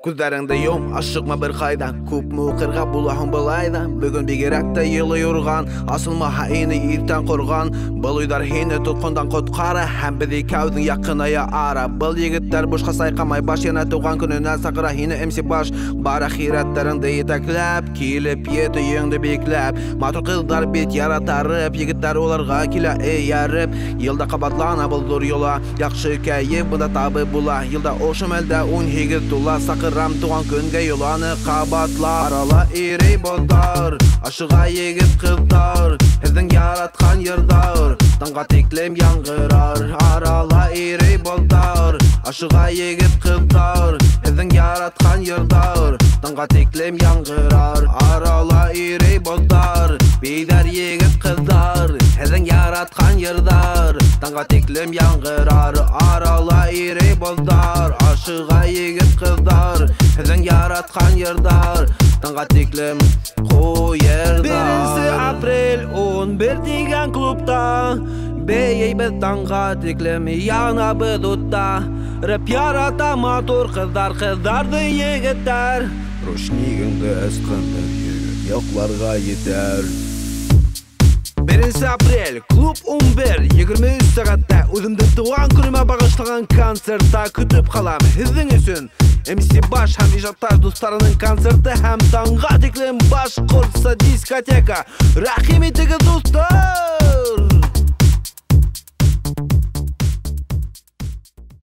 Күздәреңді йом, ашықма бір қайда. Көп мұқырға бұлағын бұлайда. Бүгін бегеректі елі yorgan. Asılma haini itten құрған. Бұл үйдар хейні тұтқындан құтқары. Hem біді кәудің яқынaya ara. Бұл егіттер бұшқа сайқамай баш. Ена туған күнінен сақыра хейні әмсі баш. Бар ахираттарыңды етәкләп. Келіп еті еңді бекләп. Матыр қылдар бет яратарып. Егіттер оларға келі ярып. Елда қабатлана бұл дұр yola. Яқшы кәйіп бұнда табы бұла. Елда ошым әлді он егіт тұла. Сақырам туған күнге yolаны қабатла. Арала ирей болдар. Ашыға егіт қылдар. Біздің яратқан ердар. Таңға теклем яңғырар. Арала ирей болдар. Ашыға егіт қылдар. Біздің яратқан ердар. Таңға теклем яңғырар. Арала ирей болдар. Бейдар егіт қылдар. Біздің яратқан ердар. Таңға теклем яңғырар. Арала ирей болдар. Ашыға егіт қылдар. Біздің яратқан ердар. Таңға теклем қойырдар. 1 апрель 11 деген клубта Бейей біз таңға теклем яна біз ұтта. Рэп ярата матур қыздарды егіттер. Рушнигіңді әсқандар егіт yoqlarga yeter. 1 апрель клуб 11 23 сағатта өзімді туған күніме бағыштаған концертта күтіп қалам сіздің үшін. MC Баш һәм ижаттар достарының концерті һәм таңға теклем башқұртса дискотека. Рахим етігі достар.